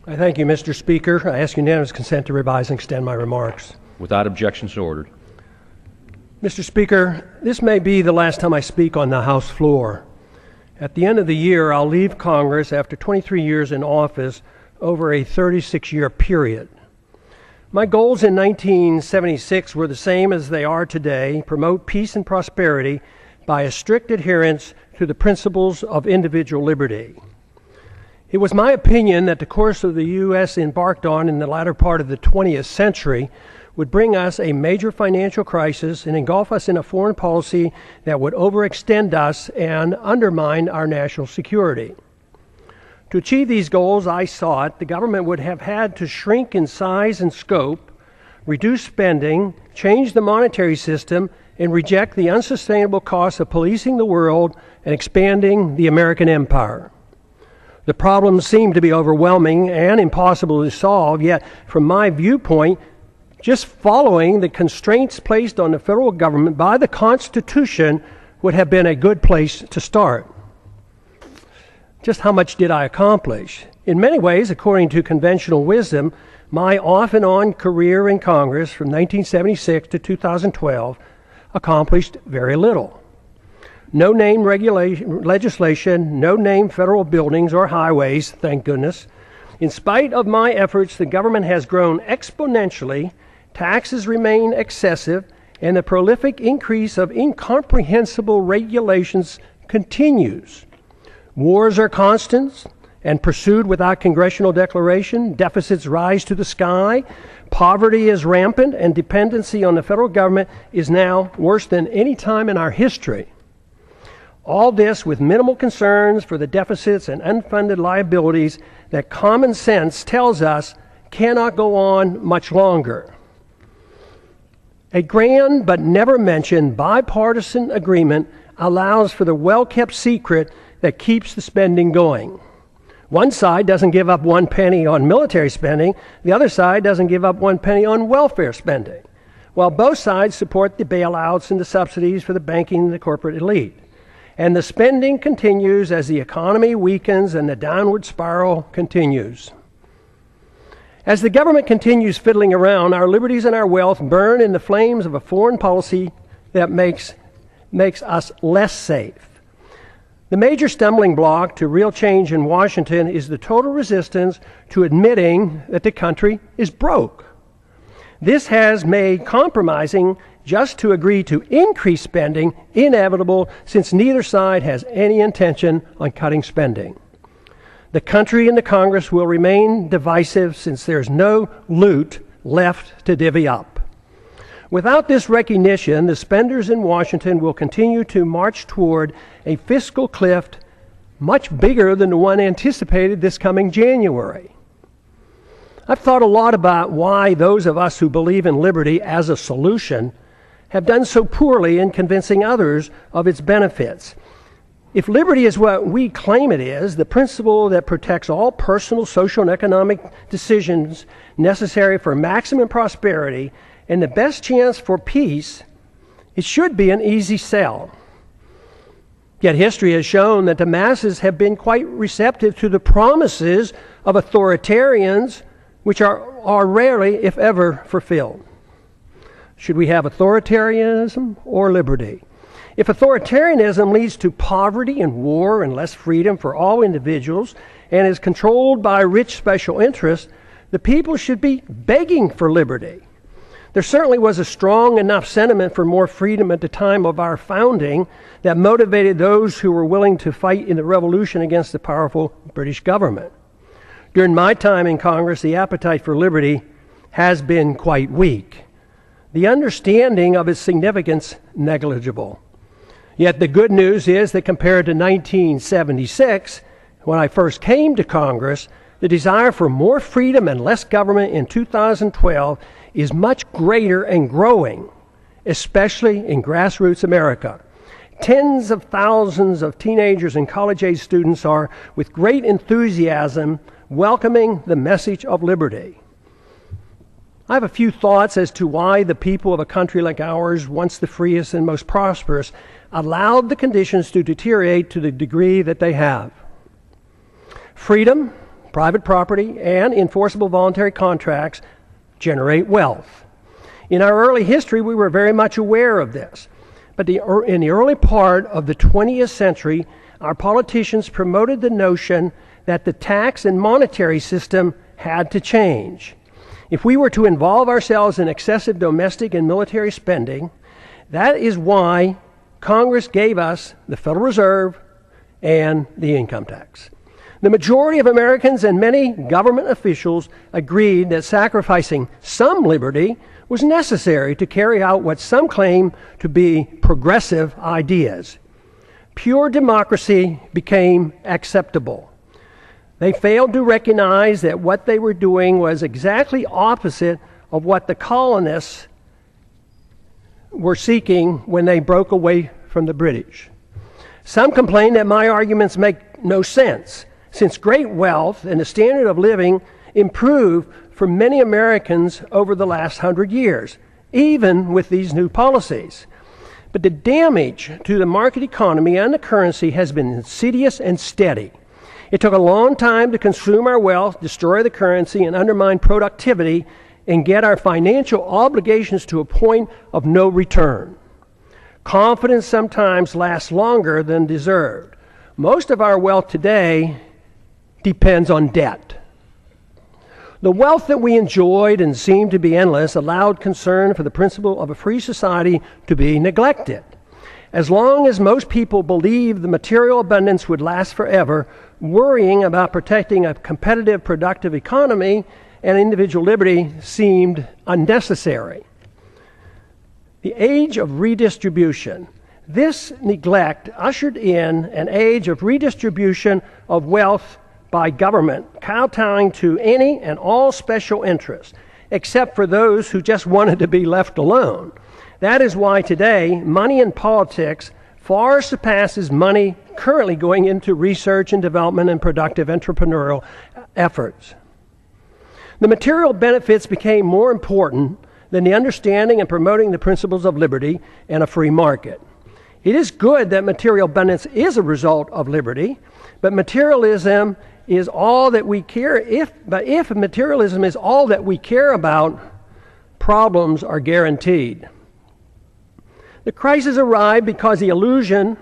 I thank you, Mr. Speaker. I ask unanimous consent to revise and extend my remarks. Without objection, so ordered. Mr. Speaker, this may be the last time I speak on the House floor. At the end of the year, I'll leave Congress after 23 years in office over a 36-year period. My goals in 1976 were the same as they are today: promote peace and prosperity by a strict adherence to the principles of individual liberty. It was my opinion that the course of the U.S. embarked on in the latter part of the 20th century would bring us a major financial crisis and engulf us in a foreign policy that would overextend us and undermine our national security. To achieve these goals, I sought, the government would have had to shrink in size and scope, reduce spending, change the monetary system, and reject the unsustainable costs of policing the world and expanding the American empire. The problems seem to be overwhelming and impossible to solve, yet from my viewpoint, just following the constraints placed on the federal government by the Constitution would have been a good place to start. Just how much did I accomplish? In many ways, according to conventional wisdom, my off and on career in Congress from 1976 to 2012 accomplished very little. No name legislation, no name federal buildings or highways, thank goodness. In spite of my efforts, the government has grown exponentially, taxes remain excessive, and the prolific increase of incomprehensible regulations continues. Wars are constant and pursued without congressional declaration. Deficits rise to the sky. Poverty is rampant, and dependency on the federal government is now worse than any time in our history. All this with minimal concerns for the deficits and unfunded liabilities that common sense tells us cannot go on much longer. A grand but never mentioned bipartisan agreement allows for the well-kept secret that keeps the spending going. One side doesn't give up 1 penny on military spending, the other side doesn't give up 1 penny on welfare spending, while both sides support the bailouts and the subsidies for the banking and the corporate elite. And the spending continues as the economy weakens and the downward spiral continues. As the government continues fiddling around, our liberties and our wealth burn in the flames of a foreign policy that makes us less safe. The major stumbling block to real change in Washington is the total resistance to admitting that the country is broke. This has made compromising just to agree to increase spending inevitable, since neither side has any intention on cutting spending. The country and the Congress will remain divisive since there's no loot left to divvy up. Without this recognition, the spenders in Washington will continue to march toward a fiscal cliff much bigger than the one anticipated this coming January. I've thought a lot about why those of us who believe in liberty as a solution have done so poorly in convincing others of its benefits. If liberty is what we claim it is, the principle that protects all personal, social, and economic decisions necessary for maximum prosperity and the best chance for peace, it should be an easy sell. Yet history has shown that the masses have been quite receptive to the promises of authoritarians, which are rarely, if ever, fulfilled. Should we have authoritarianism or liberty? If authoritarianism leads to poverty and war and less freedom for all individuals and is controlled by rich special interests, the people should be begging for liberty. There certainly was a strong enough sentiment for more freedom at the time of our founding that motivated those who were willing to fight in the revolution against the powerful British government. During my time in Congress, the appetite for liberty has been quite weak. The understanding of its significance negligible. Yet the good news is that compared to 1976, when I first came to Congress, the desire for more freedom and less government in 2012 is much greater and growing, especially in grassroots America. Tens of thousands of teenagers and college-age students are, with great enthusiasm, welcoming the message of liberty. I have a few thoughts as to why the people of a country like ours, once the freest and most prosperous, allowed the conditions to deteriorate to the degree that they have. Freedom, private property, and enforceable voluntary contracts generate wealth. In our early history, we were very much aware of this. But in the early part of the 20th century, our politicians promoted the notion that the tax and monetary system had to change. If we were to involve ourselves in excessive domestic and military spending, that is why Congress gave us the Federal Reserve and the income tax. The majority of Americans and many government officials agreed that sacrificing some liberty was necessary to carry out what some claim to be progressive ideas. Pure democracy became acceptable. They failed to recognize that what they were doing was exactly opposite of what the colonists were seeking when they broke away from the British. Some complain that my arguments make no sense, since great wealth and the standard of living improved for many Americans over the last 100 years, even with these new policies. But the damage to the market economy and the currency has been insidious and steady. It took a long time to consume our wealth, destroy the currency, and undermine productivity, and get our financial obligations to a point of no return. Confidence sometimes lasts longer than deserved. Most of our wealth today depends on debt. The wealth that we enjoyed and seemed to be endless allowed concern for the principle of a free society to be neglected. As long as most people believed the material abundance would last forever, worrying about protecting a competitive, productive economy and individual liberty seemed unnecessary. The age of redistribution. This neglect ushered in an age of redistribution of wealth by government, kowtowing to any and all special interests, except for those who just wanted to be left alone. That is why today, money in politics far surpasses money currently going into research and development and productive entrepreneurial efforts. The material benefits became more important than the understanding and promoting the principles of liberty and a free market. It is good that material abundance is a result of liberty, but materialism is all that we care. If materialism is all that we care about, problems are guaranteed. The crisis arrived because the illusion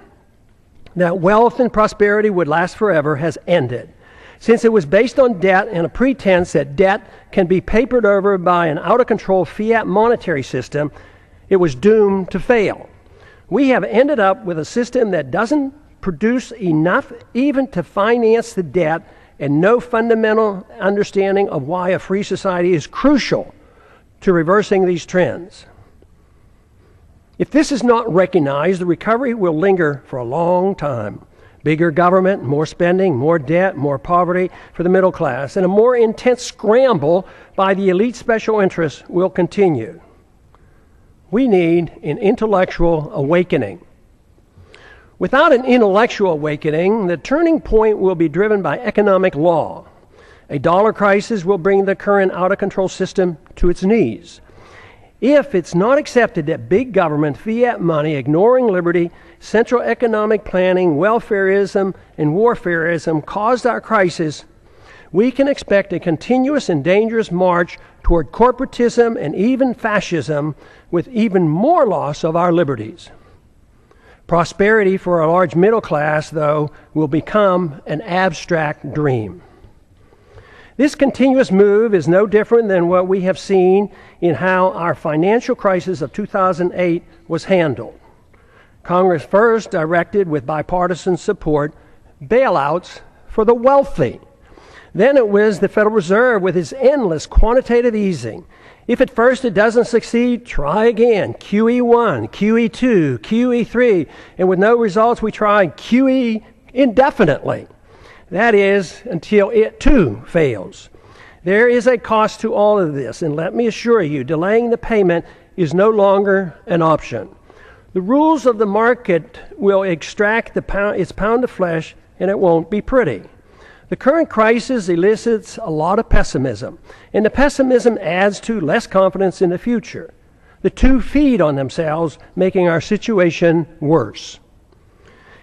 that wealth and prosperity would last forever has ended. Since it was based on debt and a pretense that debt can be papered over by an out-of-control fiat monetary system, it was doomed to fail. We have ended up with a system that doesn't produce enough even to finance the debt, and no fundamental understanding of why a free society is crucial to reversing these trends. If this is not recognized, the recovery will linger for a long time. Bigger government, more spending, more debt, more poverty for the middle class, and a more intense scramble by the elite special interests will continue. We need an intellectual awakening. Without an intellectual awakening, the turning point will be driven by economic law. A dollar crisis will bring the current out-of-control system to its knees. If it's not accepted that big government, fiat money, ignoring liberty, central economic planning, welfareism, and warfareism caused our crisis, we can expect a continuous and dangerous march toward corporatism and even fascism, with even more loss of our liberties. Prosperity for a large middle class, though, will become an abstract dream. This continuous move is no different than what we have seen in how our financial crisis of 2008 was handled. Congress first directed, with bipartisan support, bailouts for the wealthy. Then it was the Federal Reserve with its endless quantitative easing. If at first it doesn't succeed, try again. QE1, QE2, QE3, and with no results, we try QE indefinitely. That is, until it too fails. There is a cost to all of this, and let me assure you, delaying the payment is no longer an option. The rules of the market will extract its pound of flesh, and it won't be pretty. The current crisis elicits a lot of pessimism, and the pessimism adds to less confidence in the future. The two feed on themselves, making our situation worse.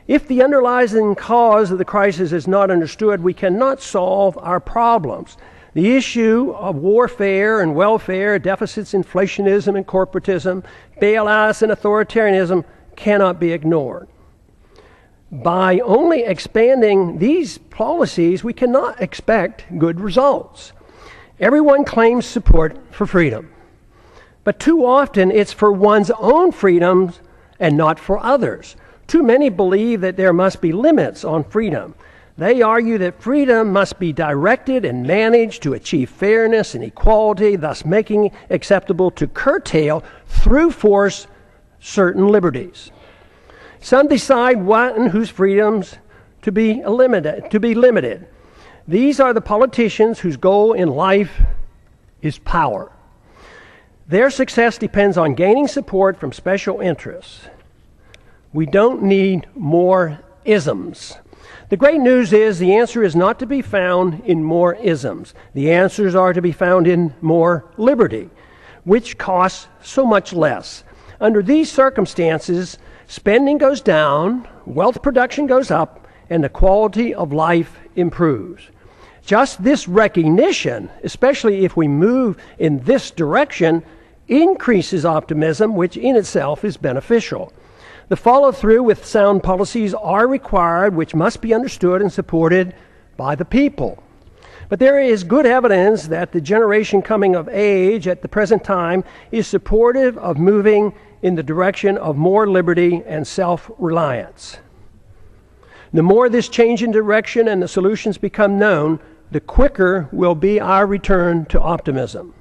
If the underlying cause of the crisis is not understood, we cannot solve our problems. The issue of warfare and welfare, deficits, inflationism, and corporatism, bailouts, and authoritarianism cannot be ignored. By only expanding these policies, we cannot expect good results. Everyone claims support for freedom, but too often it's for one's own freedoms and not for others. Too many believe that there must be limits on freedom. They argue that freedom must be directed and managed to achieve fairness and equality, thus making it acceptable to curtail through force certain liberties. Some decide what and whose freedoms to be limited. These are the politicians whose goal in life is power. Their success depends on gaining support from special interests. We don't need more isms. The great news is the answer is not to be found in more isms. The answers are to be found in more liberty, which costs so much less. Under these circumstances, spending goes down, wealth production goes up, and the quality of life improves. Just this recognition, especially if we move in this direction, increases optimism, which in itself is beneficial. The follow-through with sound policies are required, which must be understood and supported by the people. But there is good evidence that the generation coming of age at the present time is supportive of moving in the direction of more liberty and self-reliance. The more this change in direction and the solutions become known, the quicker will be our return to optimism.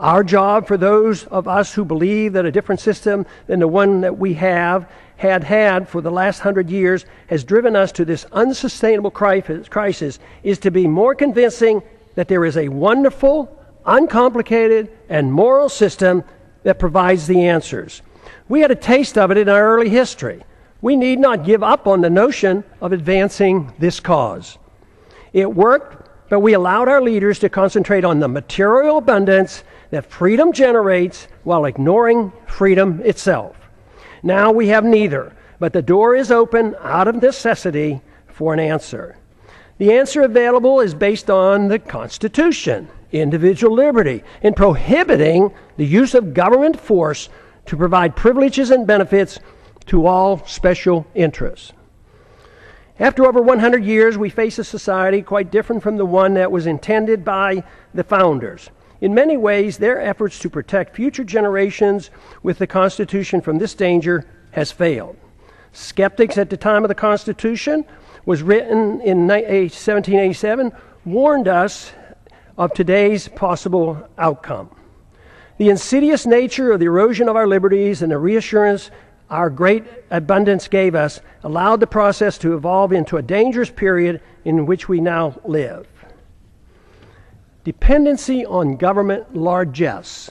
Our job, for those of us who believe that a different system than the one that we had for the last 100 years has driven us to this unsustainable crisis, is to be more convincing that there is a wonderful, uncomplicated, and moral system that provides the answers. We had a taste of it in our early history. We need not give up on the notion of advancing this cause. It worked, but we allowed our leaders to concentrate on the material abundance that freedom generates while ignoring freedom itself. Now we have neither, but the door is open out of necessity for an answer. The answer available is based on the Constitution, individual liberty, in prohibiting the use of government force to provide privileges and benefits to all special interests. After over 100 years, we face a society quite different from the one that was intended by the founders. In many ways, their efforts to protect future generations with the Constitution from this danger has failed. Skeptics at the time of the Constitution, was written in 1787, warned us of today's possible outcome. The insidious nature of the erosion of our liberties and the reassurance our great abundance gave us allowed the process to evolve into a dangerous period in which we now live. Dependency on government largesse.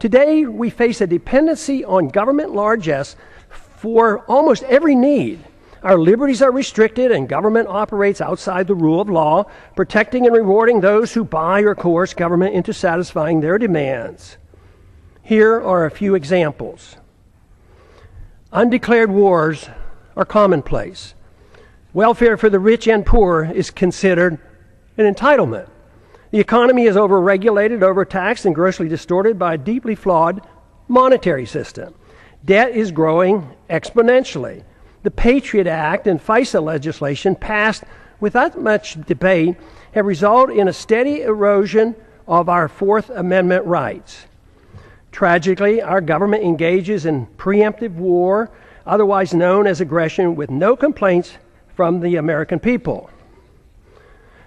Today, we face a dependency on government largesse for almost every need. Our liberties are restricted and government operates outside the rule of law, protecting and rewarding those who buy or coerce government into satisfying their demands. Here are a few examples. Undeclared wars are commonplace. Welfare for the rich and poor is considered an entitlement. The economy is overregulated, overtaxed, and grossly distorted by a deeply flawed monetary system. Debt is growing exponentially. The Patriot Act and FISA legislation passed without much debate have resulted in a steady erosion of our Fourth Amendment rights. Tragically, our government engages in preemptive war, otherwise known as aggression, with no complaints from the American people.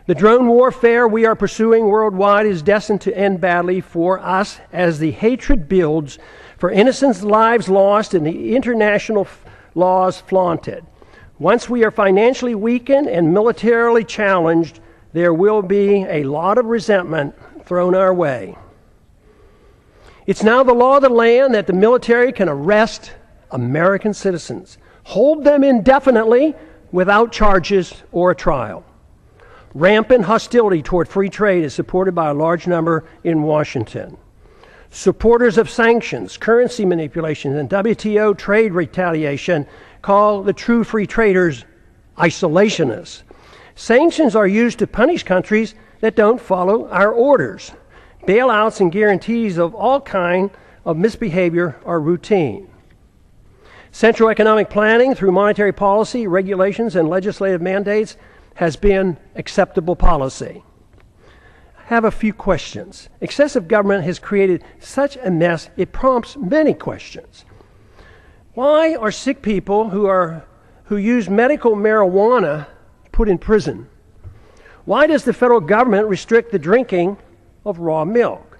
The drone warfare we are pursuing worldwide is destined to end badly for us as the hatred builds for innocent lives lost and the international laws flaunted. Once we are financially weakened and militarily challenged, there will be a lot of resentment thrown our way. It's now the law of the land that the military can arrest American citizens, hold them indefinitely without charges or a trial. Rampant hostility toward free trade is supported by a large number in Washington. Supporters of sanctions, currency manipulation, and WTO trade retaliation call the true free traders isolationists. Sanctions are used to punish countries that don't follow our orders. Bailouts and guarantees of all kinds of misbehavior are routine. Central economic planning through monetary policy, regulations, and legislative mandates has been acceptable policy. I have a few questions. Excessive government has created such a mess, it prompts many questions. Why are sick people who use medical marijuana put in prison? Why does the federal government restrict the drinking of raw milk?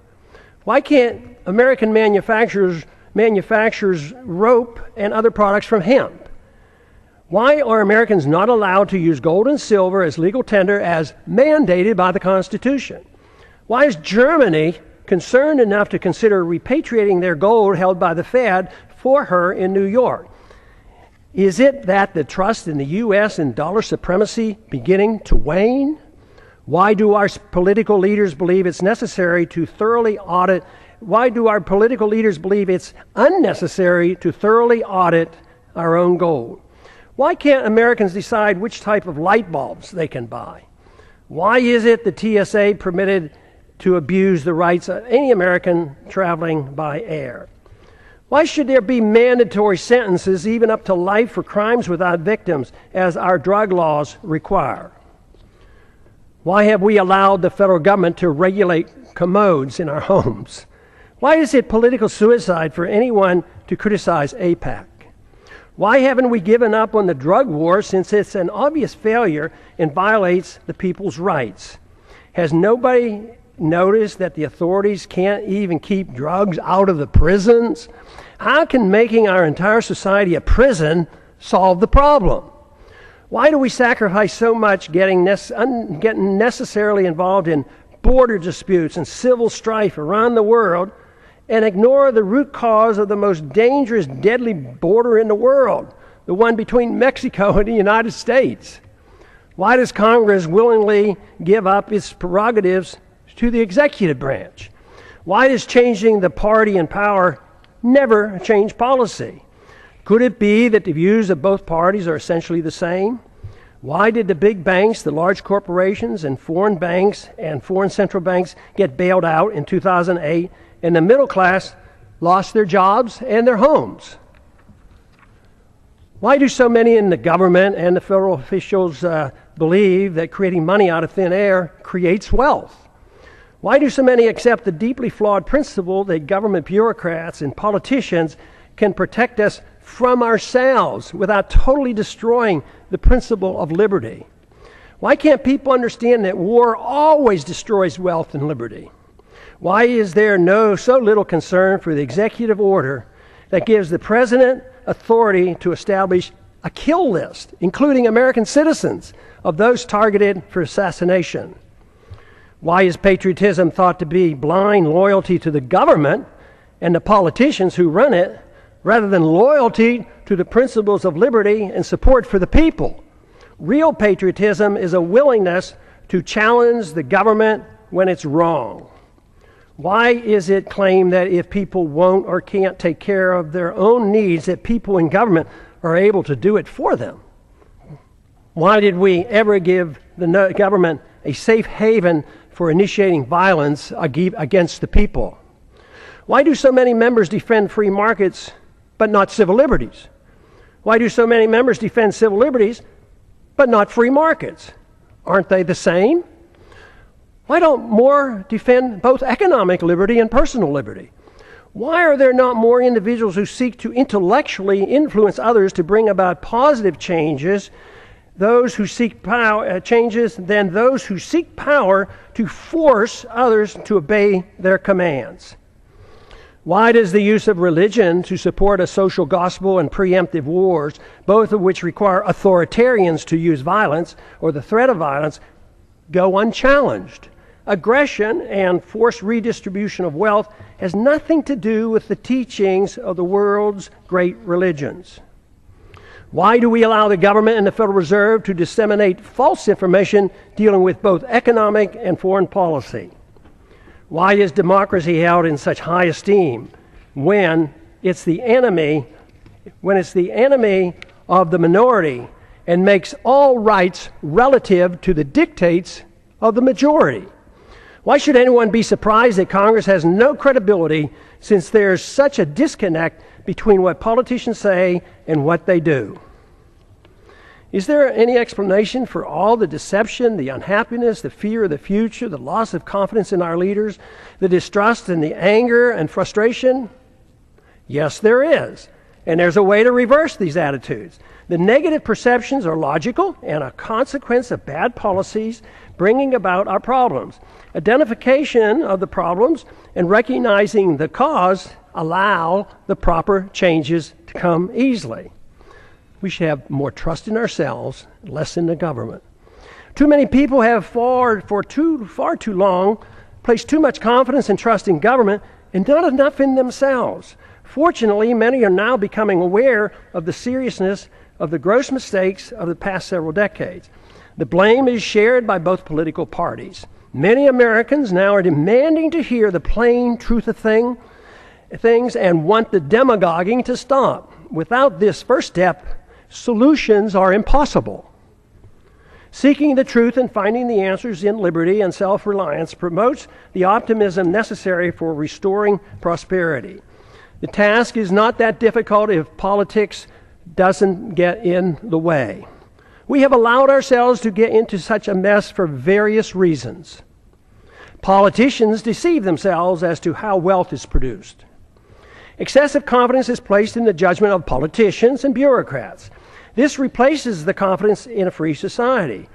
Why can't American manufacturers rope and other products from hemp? Why are Americans not allowed to use gold and silver as legal tender as mandated by the Constitution? Why is Germany concerned enough to consider repatriating their gold held by the Fed for her in New York? Is it that the trust in the U.S. and dollar supremacy beginning to wane? Why do our political leaders believe it's necessary to thoroughly audit? Why do our political leaders believe it's unnecessary to thoroughly audit our own gold? Why can't Americans decide which type of light bulbs they can buy? Why is it the TSA permitted to abuse the rights of any American traveling by air? Why should there be mandatory sentences, even up to life, for crimes without victims, as our drug laws require? Why have we allowed the federal government to regulate commodes in our homes? Why is it political suicide for anyone to criticize AIPAC? Why haven't we given up on the drug war, since it's an obvious failure and violates the people's rights? Has nobody noticed that the authorities can't even keep drugs out of the prisons? How can making our entire society a prison solve the problem? Why do we sacrifice so much getting necessarily involved in border disputes and civil strife around the world and ignore the root cause of the most dangerous, deadly border in the world, the one between Mexico and the United States? Why does Congress willingly give up its prerogatives to the executive branch? Why does changing the party in power never change policy? Could it be that the views of both parties are essentially the same? Why did the big banks, the large corporations, and foreign banks and foreign central banks get bailed out in 2008, and the middle class lost their jobs and their homes? Why do so many in the government and the federal officials believe that creating money out of thin air creates wealth? Why do so many accept the deeply flawed principle that government bureaucrats and politicians can protect us from ourselves without totally destroying the principle of liberty? Why can't people understand that war always destroys wealth and liberty? Why is there so little concern for the executive order that gives the president authority to establish a kill list, including American citizens, of those targeted for assassination? Why is patriotism thought to be blind loyalty to the government and the politicians who run it, rather than loyalty to the principles of liberty and support for the people? Real patriotism is a willingness to challenge the government when it's wrong. Why is it claimed that if people won't or can't take care of their own needs, that people in government are able to do it for them? Why did we ever give the government a safe haven for initiating violence against the people? Why do so many members defend free markets but not civil liberties? Why do so many members defend civil liberties but not free markets? Aren't they the same? Why don't more defend both economic liberty and personal liberty? Why are there not more individuals who seek to intellectually influence others to bring about positive changes, those who seek changes, than those who seek power to force others to obey their commands? Why does the use of religion to support a social gospel and preemptive wars, both of which require authoritarians to use violence or the threat of violence, go unchallenged? Aggression and forced redistribution of wealth has nothing to do with the teachings of the world's great religions. Why do we allow the government and the Federal Reserve to disseminate false information dealing with both economic and foreign policy? Why is democracy held in such high esteem when it's the enemy of the minority and makes all rights relative to the dictates of the majority? Why should anyone be surprised that Congress has no credibility since there's such a disconnect between what politicians say and what they do? Is there any explanation for all the deception, the unhappiness, the fear of the future, the loss of confidence in our leaders, the distrust and the anger and frustration? Yes, there is. And there's a way to reverse these attitudes. The negative perceptions are logical and a consequence of bad policies bringing about our problems. Identification of the problems and recognizing the cause allow the proper changes to come easily. We should have more trust in ourselves, less in the government. Too many people have far too long placed too much confidence and trust in government and not enough in themselves. Fortunately, many are now becoming aware of the seriousness of the gross mistakes of the past several decades. The blame is shared by both political parties. Many Americans now are demanding to hear the plain truth of things and want the demagoguing to stop. Without this first step, solutions are impossible. Seeking the truth and finding the answers in liberty and self-reliance promotes the optimism necessary for restoring prosperity. The task is not that difficult if politics doesn't get in the way. We have allowed ourselves to get into such a mess for various reasons. Politicians deceive themselves as to how wealth is produced. Excessive confidence is placed in the judgment of politicians and bureaucrats. This replaces the confidence in a free society.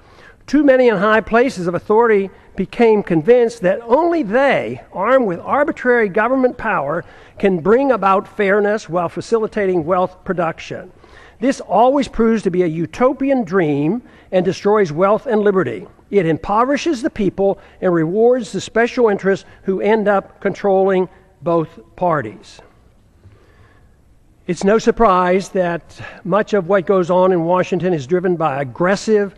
Too many in high places of authority became convinced that only they, armed with arbitrary government power, can bring about fairness while facilitating wealth production. This always proves to be a utopian dream and destroys wealth and liberty. It impoverishes the people and rewards the special interests who end up controlling both parties. It's no surprise that much of what goes on in Washington is driven by aggressive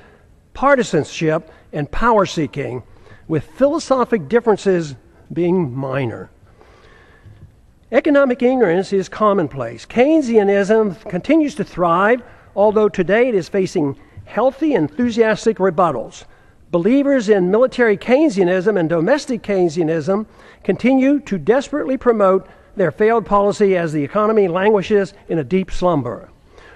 partisanship and power seeking, with philosophic differences being minor. Economic ignorance is commonplace. Keynesianism continues to thrive, although today it is facing healthy, enthusiastic rebuttals. Believers in military Keynesianism and domestic Keynesianism continue to desperately promote their failed policy as the economy languishes in a deep slumber.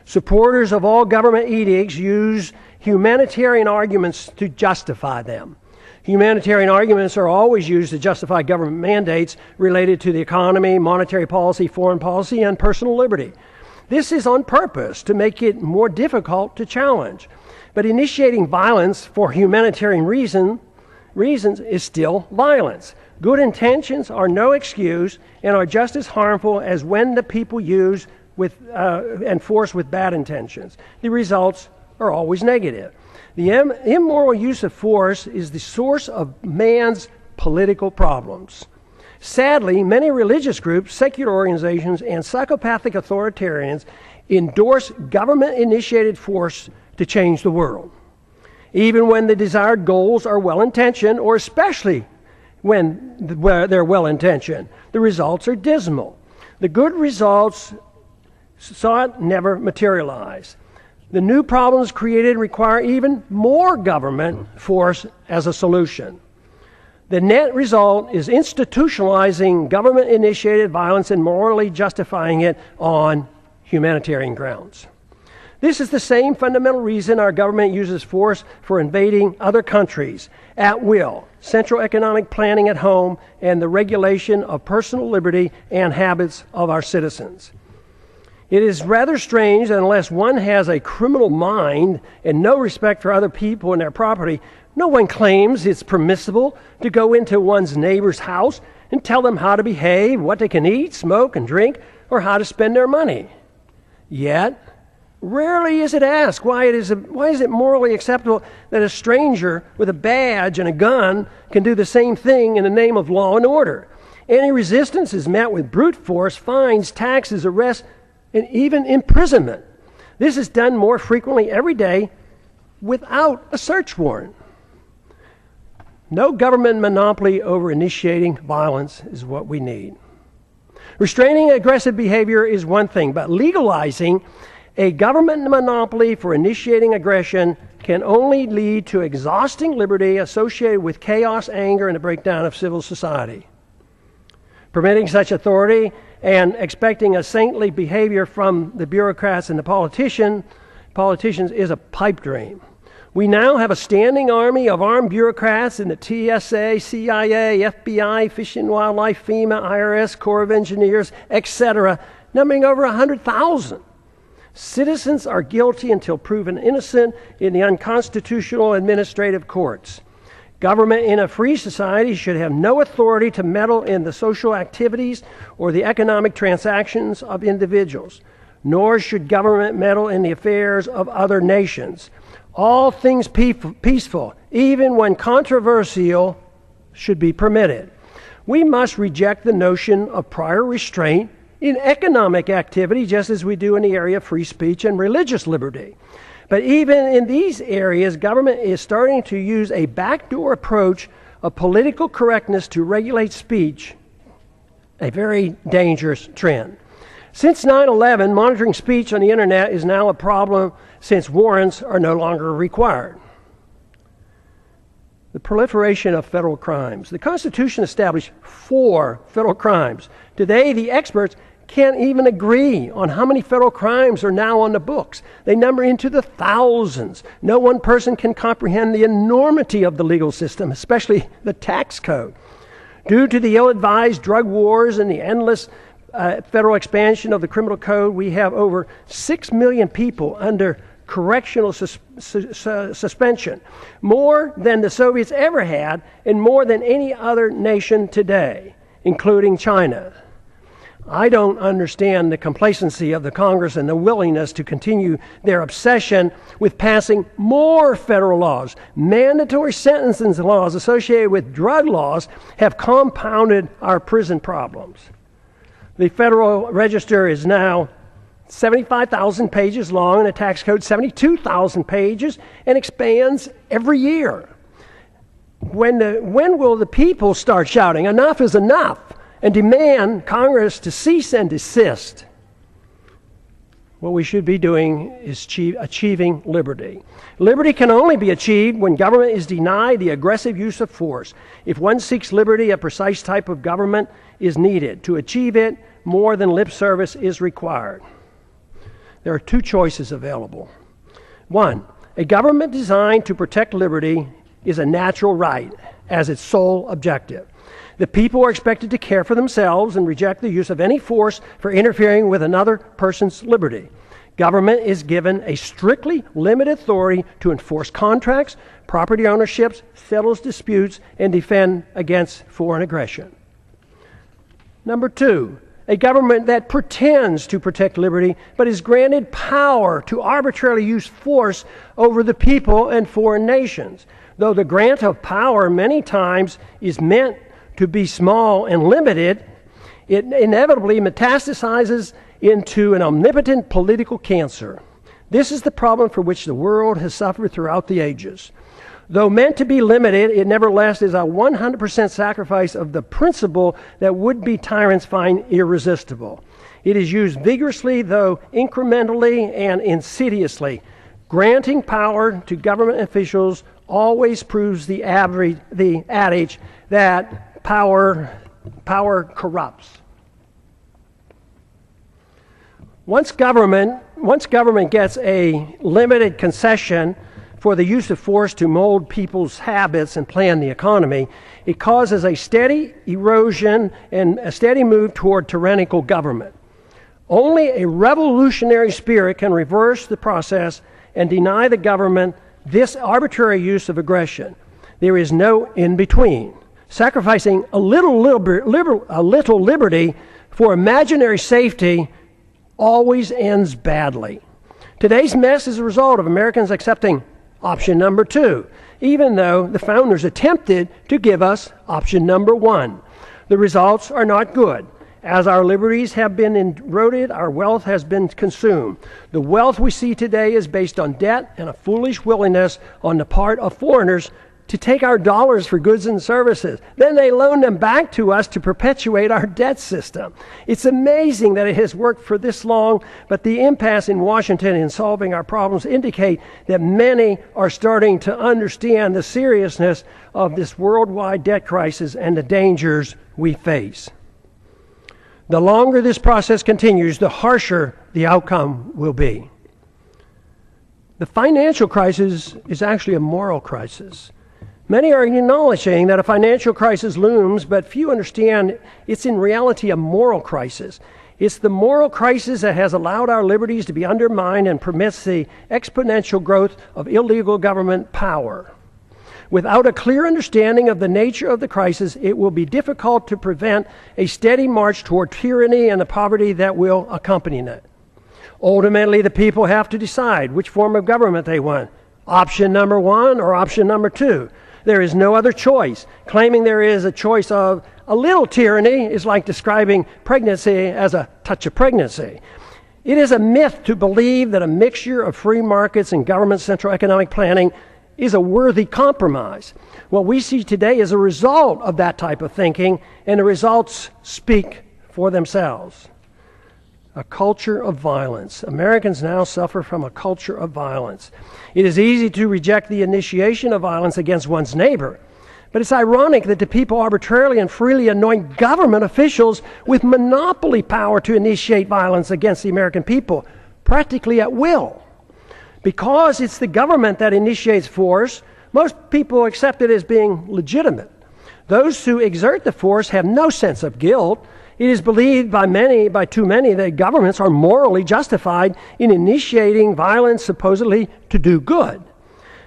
Supporters of all government edicts use humanitarian arguments to justify them. Humanitarian arguments are always used to justify government mandates related to the economy, monetary policy, foreign policy, and personal liberty. This is on purpose to make it more difficult to challenge. But initiating violence for humanitarian reasons is still violence. Good intentions are no excuse and are just as harmful as when the people use and force with bad intentions. The results are always negative. The immoral use of force is the source of man's political problems. Sadly, many religious groups, secular organizations, and psychopathic authoritarians endorse government-initiated force to change the world. Even when the desired goals are well-intentioned, or especially when they're well-intentioned, the results are dismal. The good results sought never materialize. The new problems created require even more government force as a solution. The net result is institutionalizing government-initiated violence and morally justifying it on humanitarian grounds. This is the same fundamental reason our government uses force for invading other countries at will, central economic planning at home, and the regulation of personal liberty and habits of our citizens. It is rather strange that unless one has a criminal mind and no respect for other people and their property, no one claims it's permissible to go into one's neighbor's house and tell them how to behave, what they can eat, smoke, and drink, or how to spend their money. Yet, rarely is it asked why is it morally acceptable that a stranger with a badge and a gun can do the same thing in the name of law and order. Any resistance is met with brute force, fines, taxes, arrests, and even imprisonment. This is done more frequently every day without a search warrant. No government monopoly over initiating violence is what we need. Restraining aggressive behavior is one thing, but legalizing a government monopoly for initiating aggression can only lead to exhausting liberty associated with chaos, anger, and a breakdown of civil society. Permitting such authority and expecting a saintly behavior from the bureaucrats and the politicians is a pipe dream. We now have a standing army of armed bureaucrats in the TSA, CIA, FBI, Fish and Wildlife, FEMA, IRS, Corps of Engineers, etc., numbering over 100,000. Citizens are guilty until proven innocent in the unconstitutional administrative courts. Government in a free society should have no authority to meddle in the social activities or the economic transactions of individuals, nor should government meddle in the affairs of other nations. All things peaceful, even when controversial, should be permitted. We must reject the notion of prior restraint in economic activity, just as we do in the area of free speech and religious liberty. But even in these areas, government is starting to use a backdoor approach of political correctness to regulate speech, a very dangerous trend. Since 9/11, monitoring speech on the internet is now a problem since warrants are no longer required. The proliferation of federal crimes. The Constitution established 4 federal crimes. Today, the experts can't even agree on how many federal crimes are now on the books. They number into the thousands. No one person can comprehend the enormity of the legal system, especially the tax code. Due to the ill-advised drug wars and the endless federal expansion of the criminal code, we have over 6 million people under correctional suspension, more than the Soviets ever had and more than any other nation today, including China. I don't understand the complacency of the Congress and the willingness to continue their obsession with passing more federal laws. Mandatory sentencing laws associated with drug laws have compounded our prison problems. The Federal Register is now 75,000 pages long and the tax code 72,000 pages and expands every year. When will the people start shouting, "Enough is enough," and demand Congress to cease and desist? What we should be doing is achieving liberty. Liberty can only be achieved when government is denied the aggressive use of force. If one seeks liberty, a precise type of government is needed. To achieve it, more than lip service is required. There are 2 choices available. 1, a government designed to protect liberty is a natural right as its sole objective. The people are expected to care for themselves and reject the use of any force for interfering with another person's liberty. Government is given a strictly limited authority to enforce contracts, property ownerships, settle disputes, and defend against foreign aggression. Number 2, a government that pretends to protect liberty but is granted power to arbitrarily use force over the people and foreign nations. Though the grant of power many times is meant to be small and limited, it inevitably metastasizes into an omnipotent political cancer. This is the problem for which the world has suffered throughout the ages. Though meant to be limited, it nevertheless is a 100% sacrifice of the principle that would-be tyrants find irresistible. It is used vigorously, though incrementally and insidiously. Granting power to government officials always proves the adage that power corrupts. Once government gets a limited concession for the use of force to mold people's habits and plan the economy, it causes a steady erosion and a steady move toward tyrannical government. Only a revolutionary spirit can reverse the process and deny the government this arbitrary use of aggression. There is no in-between. Sacrificing a little liberty for imaginary safety always ends badly. Today's mess is a result of Americans accepting option number 2, even though the founders attempted to give us option number 1. The results are not good. As our liberties have been eroded, our wealth has been consumed. The wealth we see today is based on debt and a foolish willingness on the part of foreigners to take our dollars for goods and services. Then they loan them back to us to perpetuate our debt system. It's amazing that it has worked for this long, but the impasse in Washington in solving our problems indicate that many are starting to understand the seriousness of this worldwide debt crisis and the dangers we face. The longer this process continues, the harsher the outcome will be. The financial crisis is actually a moral crisis. Many are acknowledging that a financial crisis looms, but few understand it's in reality a moral crisis. It's the moral crisis that has allowed our liberties to be undermined and permits the exponential growth of illegal government power. Without a clear understanding of the nature of the crisis, it will be difficult to prevent a steady march toward tyranny and the poverty that will accompany it. Ultimately, the people have to decide which form of government they want. Option number 1 or option number 2. There is no other choice. Claiming there is a choice of a little tyranny is like describing pregnancy as a touch of pregnancy. It is a myth to believe that a mixture of free markets and government central economic planning is a worthy compromise. What we see today is a result of that type of thinking, and the results speak for themselves. A culture of violence. Americans now suffer from a culture of violence. It is easy to reject the initiation of violence against one's neighbor, but it's ironic that the people arbitrarily and freely anoint government officials with monopoly power to initiate violence against the American people, practically at will. Because it's the government that initiates force, most people accept it as being legitimate. Those who exert the force have no sense of guilt. It is believed by too many, that governments are morally justified in initiating violence supposedly to do good.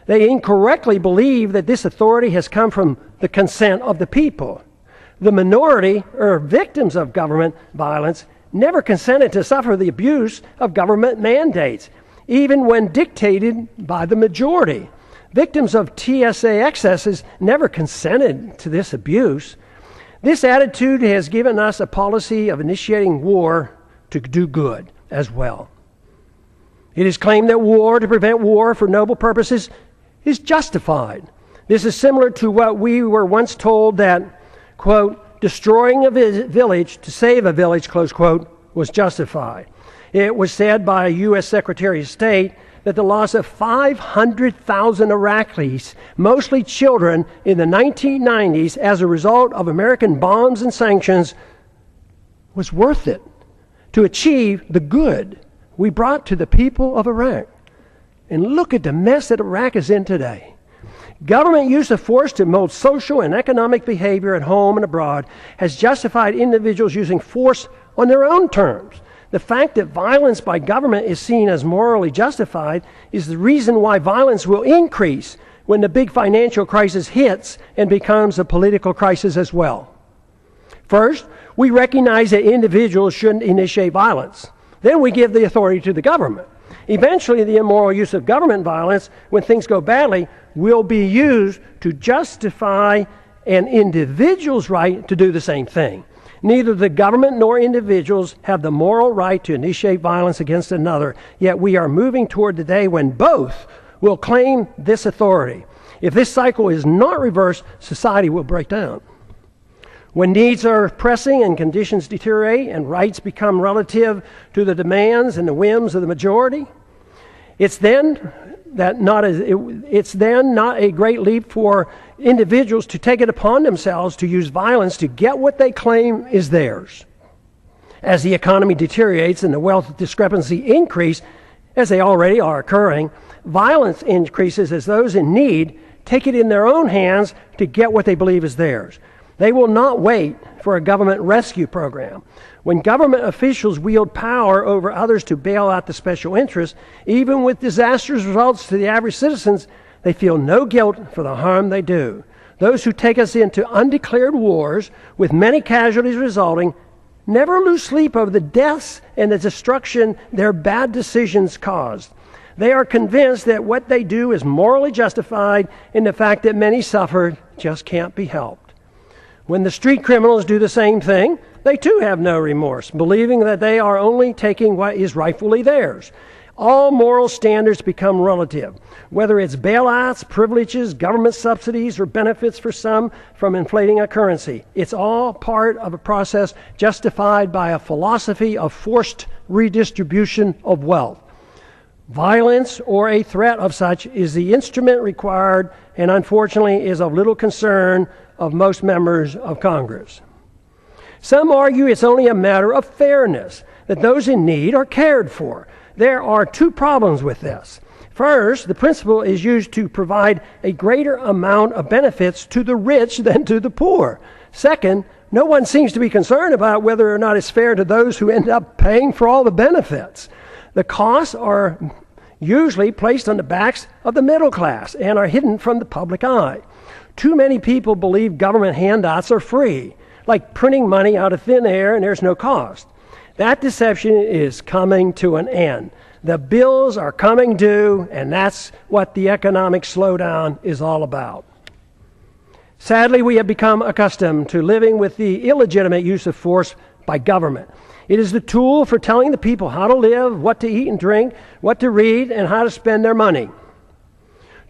They incorrectly believe that this authority has come from the consent of the people. The minority, or victims of government violence, never consented to suffer the abuse of government mandates, even when dictated by the majority. Victims of TSA excesses never consented to this abuse. This attitude has given us a policy of initiating war to do good as well. It is claimed that war to prevent war for noble purposes is justified. This is similar to what we were once told that, quote, destroying a village to save a village, close quote, was justified. It was said by a U.S. Secretary of State that the loss of 500,000 Iraqis, mostly children, in the 1990s as a result of American bombs and sanctions was worth it to achieve the good we brought to the people of Iraq. And look at the mess that Iraq is in today. Government use of force to mold social and economic behavior at home and abroad has justified individuals using force on their own terms. The fact that violence by government is seen as morally justified is the reason why violence will increase when the big financial crisis hits and becomes a political crisis as well. First, we recognize that individuals shouldn't initiate violence. Then we give the authority to the government. Eventually, the immoral use of government violence, when things go badly, will be used to justify an individual's right to do the same thing. Neither the government nor individuals have the moral right to initiate violence against another, yet we are moving toward the day when both will claim this authority. If this cycle is not reversed, society will break down. When needs are pressing and conditions deteriorate and rights become relative to the demands and the whims of the majority, it's then not a great leap for individuals to take it upon themselves to use violence to get what they claim is theirs. As the economy deteriorates and the wealth discrepancy increase, as they already are occurring, violence increases as those in need take it in their own hands to get what they believe is theirs. They will not wait for a government rescue program. When government officials wield power over others to bail out the special interests, even with disastrous results to the average citizens, they feel no guilt for the harm they do. Those who take us into undeclared wars, with many casualties resulting, never lose sleep over the deaths and the destruction their bad decisions caused. They are convinced that what they do is morally justified, and the fact that many suffered just can't be helped. When the street criminals do the same thing, they too have no remorse, believing that they are only taking what is rightfully theirs. All moral standards become relative, whether it's bailouts, privileges, government subsidies, or benefits for some from inflating a currency. It's all part of a process justified by a philosophy of forced redistribution of wealth. Violence or a threat of such is the instrument required and unfortunately is of little concern of most members of Congress. Some argue it's only a matter of fairness, that those in need are cared for. There are two problems with this. First, the principle is used to provide a greater amount of benefits to the rich than to the poor. Second, no one seems to be concerned about whether or not it's fair to those who end up paying for all the benefits. The costs are usually placed on the backs of the middle class and are hidden from the public eye. Too many people believe government handouts are free, like printing money out of thin air and there's no cost. That deception is coming to an end. The bills are coming due, and that's what the economic slowdown is all about. Sadly, we have become accustomed to living with the illegitimate use of force by government. It is the tool for telling the people how to live, what to eat and drink, what to read, and how to spend their money.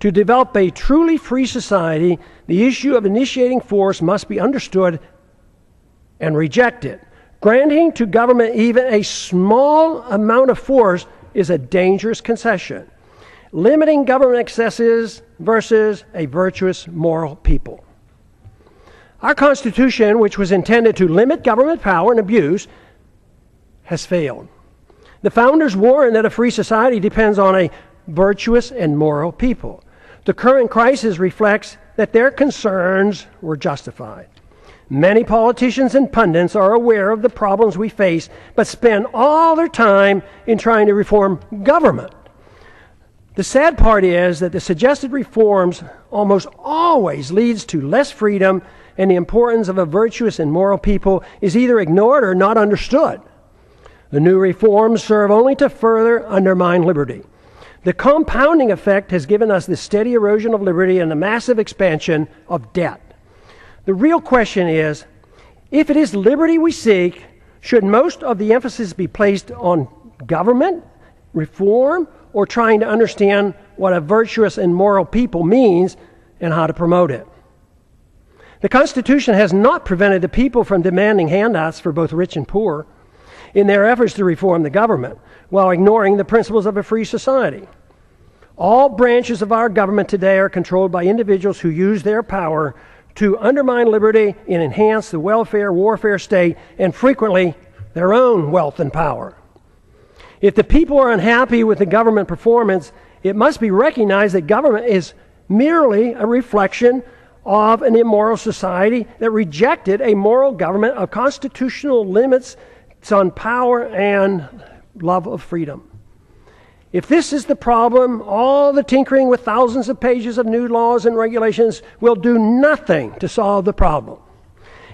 To develop a truly free society, the issue of initiating force must be understood and rejected. Granting to government even a small amount of force is a dangerous concession. Limiting government excesses versus a virtuous moral people. Our Constitution, which was intended to limit government power and abuse, has failed. The founders warned that a free society depends on a virtuous and moral people. The current crisis reflects that their concerns were justified. Many politicians and pundits are aware of the problems we face, but spend all their time in trying to reform government. The sad part is that the suggested reforms almost always leads to less freedom, and the importance of a virtuous and moral people is either ignored or not understood. The new reforms serve only to further undermine liberty. The compounding effect has given us the steady erosion of liberty and the massive expansion of debt. The real question is, if it is liberty we seek, should most of the emphasis be placed on government, reform, or trying to understand what a virtuous and moral people means and how to promote it? The Constitution has not prevented the people from demanding handouts for both rich and poor in their efforts to reform the government, while ignoring the principles of a free society. All branches of our government today are controlled by individuals who use their power to undermine liberty and enhance the welfare warfare state, and frequently their own wealth and power. If the people are unhappy with the government performance, it must be recognized that government is merely a reflection of an immoral society that rejected a moral government of constitutional limits on power and love of freedom. If this is the problem, all the tinkering with thousands of pages of new laws and regulations will do nothing to solve the problem.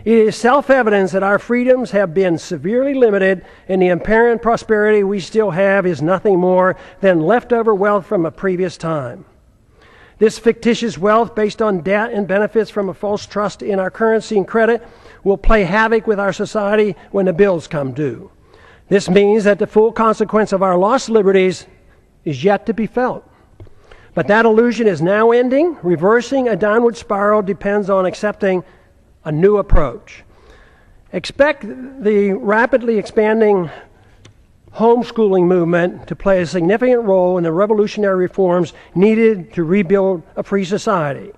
It is self-evident that our freedoms have been severely limited, and the apparent prosperity we still have is nothing more than leftover wealth from a previous time. This fictitious wealth based on debt and benefits from a false trust in our currency and credit will play havoc with our society when the bills come due. This means that the full consequence of our lost liberties is yet to be felt. But that illusion is now ending. Reversing a downward spiral depends on accepting a new approach. Expect the rapidly expanding homeschooling movement to play a significant role in the revolutionary reforms needed to rebuild a free society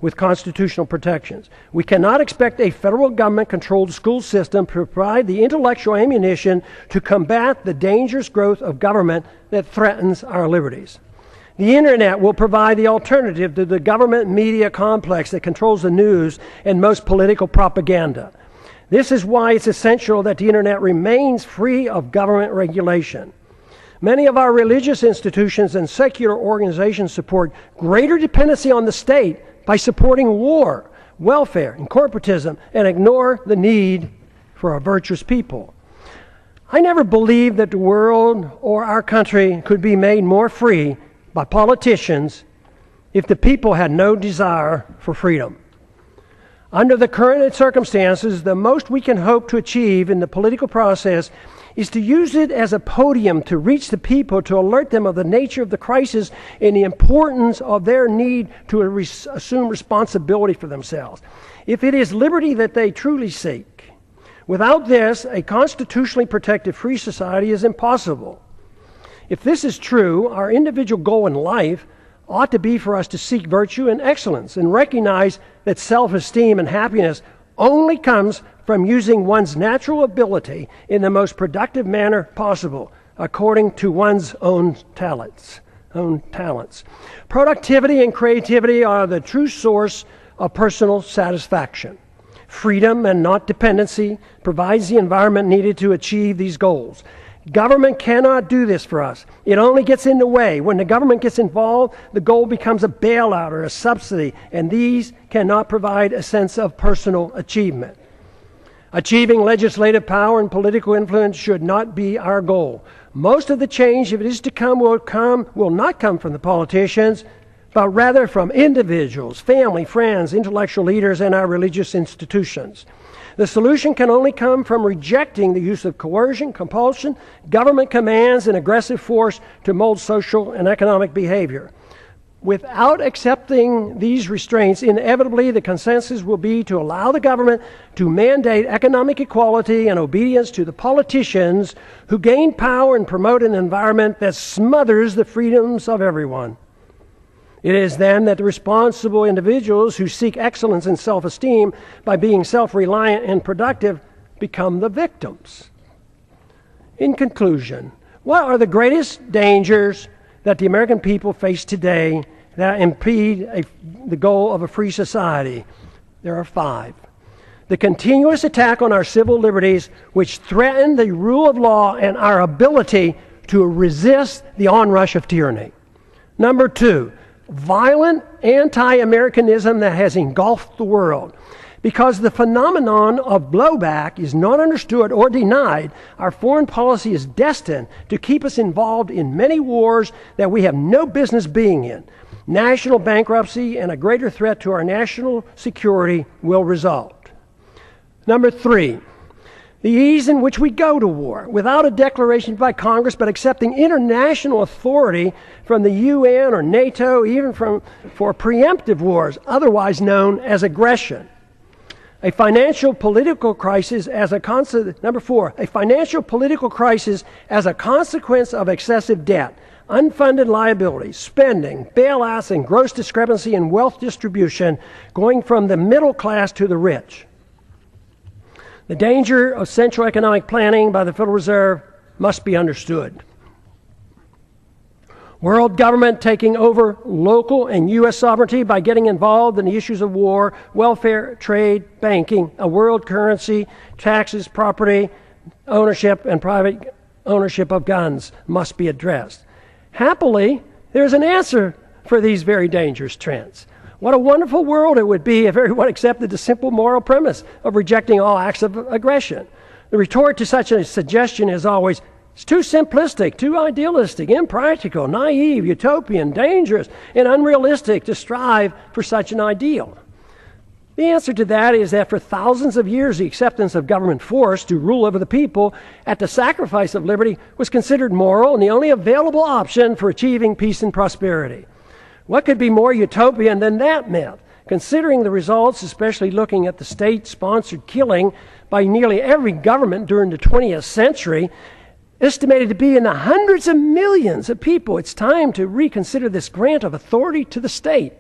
with constitutional protections. We cannot expect a federal government-controlled school system to provide the intellectual ammunition to combat the dangerous growth of government that threatens our liberties. The internet will provide the alternative to the government media complex that controls the news and most political propaganda. This is why it's essential that the internet remains free of government regulation. Many of our religious institutions and secular organizations support greater dependency on the state by supporting war, welfare, and corporatism, and ignore the need for a virtuous people. I never believed that the world or our country could be made more free by politicians if the people had no desire for freedom. Under the current circumstances, the most we can hope to achieve in the political process is to use it as a podium to reach the people, to alert them of the nature of the crisis and the importance of their need to assume responsibility for themselves. If it is liberty that they truly seek, without this, a constitutionally protected free society is impossible. If this is true, our individual goal in life ought to be for us to seek virtue and excellence and recognize that self-esteem and happiness only comes from using one's natural ability in the most productive manner possible, according to one's own talents. Productivity and creativity are the true source of personal satisfaction. Freedom and not dependency provides the environment needed to achieve these goals. Government cannot do this for us. It only gets in the way. When the government gets involved, the goal becomes a bailout or a subsidy, and these cannot provide a sense of personal achievement. Achieving legislative power and political influence should not be our goal. Most of the change, if it is to come, will not come from the politicians, but rather from individuals, family, friends, intellectual leaders, and our religious institutions. The solution can only come from rejecting the use of coercion, compulsion, government commands, and aggressive force to mold social and economic behavior. Without accepting these restraints, inevitably the consensus will be to allow the government to mandate economic equality and obedience to the politicians who gain power and promote an environment that smothers the freedoms of everyone. It is then that the responsible individuals who seek excellence and self-esteem by being self-reliant and productive become the victims. In conclusion, what are the greatest dangers that the American people face today that impede the goal of a free society? There are 5. The continuous attack on our civil liberties, which threaten the rule of law and our ability to resist the onrush of tyranny. Number 2, violent anti-Americanism that has engulfed the world. Because the phenomenon of blowback is not understood or denied, our foreign policy is destined to keep us involved in many wars that we have no business being in. National bankruptcy and a greater threat to our national security will result. Number 3, the ease in which we go to war, without a declaration by Congress, but accepting international authority from the UN or NATO, even for preemptive wars, otherwise known as aggression. A financial political crisis as a Number 4, a financial political crisis as a consequence of excessive debt, unfunded liabilities, spending, bailouts, and gross discrepancy in wealth distribution, going from the middle class to the rich. The danger of central economic planning by the Federal Reserve must be understood. World government taking over local and U.S. sovereignty by getting involved in the issues of war, welfare, trade, banking, a world currency, taxes, property, ownership, and private ownership of guns must be addressed. Happily, there's an answer for these very dangerous trends. What a wonderful world it would be if everyone accepted the simple moral premise of rejecting all acts of aggression. The retort to such a suggestion is always, it's too simplistic, too idealistic, impractical, naive, utopian, dangerous, and unrealistic to strive for such an ideal. The answer to that is that for thousands of years, the acceptance of government force to rule over the people at the sacrifice of liberty was considered moral and the only available option for achieving peace and prosperity. What could be more utopian than that myth? Considering the results, especially looking at the state-sponsored killing by nearly every government during the 20th century, estimated to be in the hundreds of millions of people, it's time to reconsider this grant of authority to the state.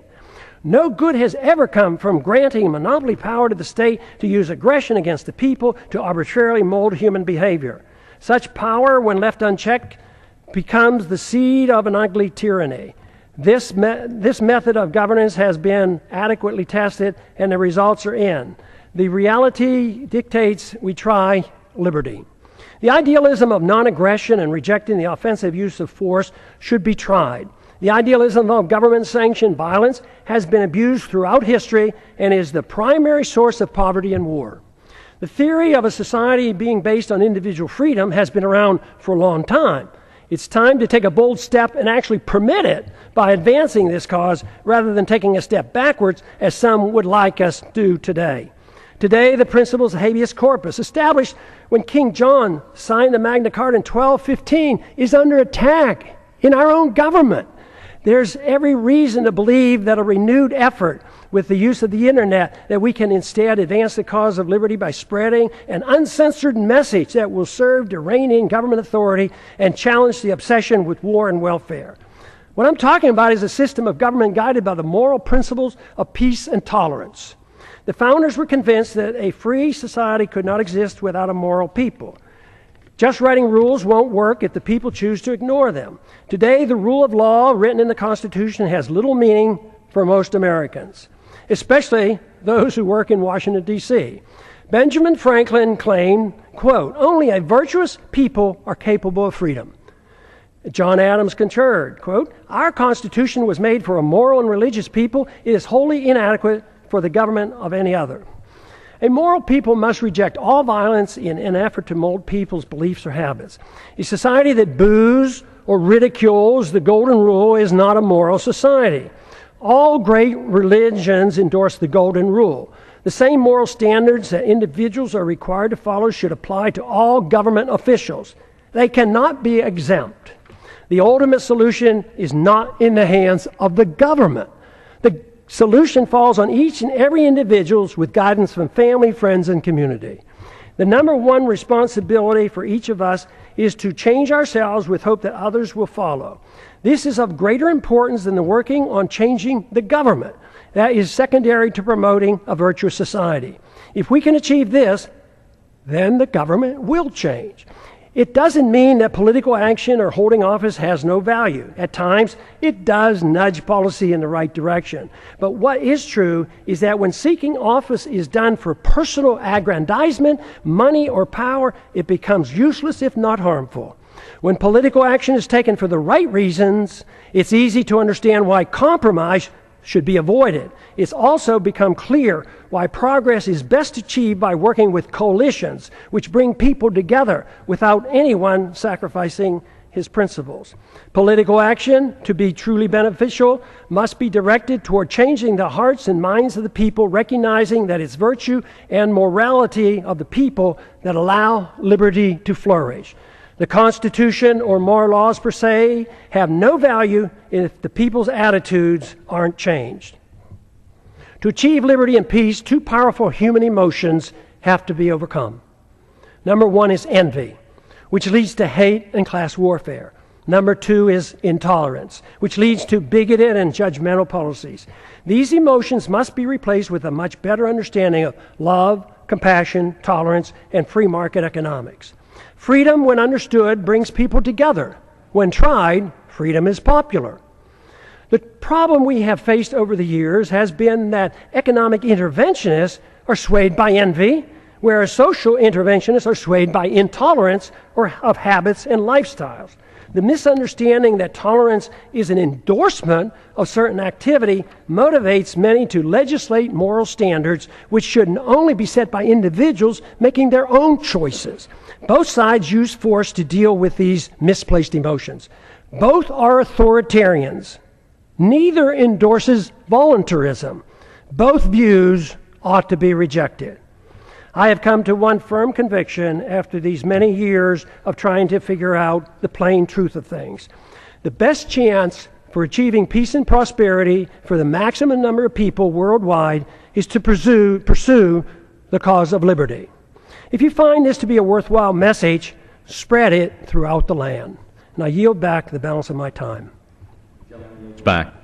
No good has ever come from granting monopoly power to the state to use aggression against the people to arbitrarily mold human behavior. Such power, when left unchecked, becomes the seed of an ugly tyranny. This method of governance has been adequately tested, and the results are in. The reality dictates we try liberty. The idealism of non-aggression and rejecting the offensive use of force should be tried. The idealism of government-sanctioned violence has been abused throughout history and is the primary source of poverty and war. The theory of a society being based on individual freedom has been around for a long time. It's time to take a bold step and actually permit it by advancing this cause rather than taking a step backwards as some would like us to do today. Today, the principles of habeas corpus, established when King John signed the Magna Carta in 1215, is under attack in our own government. There's every reason to believe that a renewed effort with the use of the internet, that we can instead advance the cause of liberty by spreading an uncensored message that will serve to rein in government authority and challenge the obsession with war and welfare. What I'm talking about is a system of government guided by the moral principles of peace and tolerance. The founders were convinced that a free society could not exist without a moral people. Just writing rules won't work if the people choose to ignore them. Today, the rule of law written in the Constitution has little meaning for most Americans, especially those who work in Washington, D.C. Benjamin Franklin claimed, quote, "Only a virtuous people are capable of freedom." John Adams concurred, quote, "Our Constitution was made for a moral and religious people. It is wholly inadequate for the government of any other." A moral people must reject all violence in an effort to mold people's beliefs or habits. A society that boos or ridicules the golden rule is not a moral society. All great religions endorse the golden rule. The same moral standards that individuals are required to follow should apply to all government officials. They cannot be exempt. The ultimate solution is not in the hands of the government. The solution falls on each and every individual with guidance from family, friends, and community. The number one responsibility for each of us is to change ourselves with hope that others will follow. This is of greater importance than the working on changing the government. That is secondary to promoting a virtuous society. If we can achieve this, then the government will change. It doesn't mean that political action or holding office has no value. At times, it does nudge policy in the right direction. But what is true is that when seeking office is done for personal aggrandizement, money, or power, it becomes useless if not harmful. When political action is taken for the right reasons, it's easy to understand why compromise should be avoided. It's also become clear why progress is best achieved by working with coalitions, which bring people together without anyone sacrificing his principles. Political action, to be truly beneficial, must be directed toward changing the hearts and minds of the people, recognizing that it's virtue and morality of the people that allow liberty to flourish. The Constitution or moral laws per se have no value if the people's attitudes aren't changed. To achieve liberty and peace, two powerful human emotions have to be overcome. Number one is envy, which leads to hate and class warfare. Number two is intolerance, which leads to bigoted and judgmental policies. These emotions must be replaced with a much better understanding of love, compassion, tolerance, and free market economics. Freedom, when understood, brings people together. When tried, freedom is popular. The problem we have faced over the years has been that economic interventionists are swayed by envy, whereas social interventionists are swayed by intolerance or of habits and lifestyles. The misunderstanding that tolerance is an endorsement of certain activity motivates many to legislate moral standards which should only be set by individuals making their own choices. Both sides use force to deal with these misplaced emotions. Both are authoritarians. Neither endorses voluntarism. Both views ought to be rejected. I have come to one firm conviction after these many years of trying to figure out the plain truth of things. The best chance for achieving peace and prosperity for the maximum number of people worldwide is to pursue the cause of liberty. If you find this to be a worthwhile message, spread it throughout the land. And I yield back the balance of my time. Back.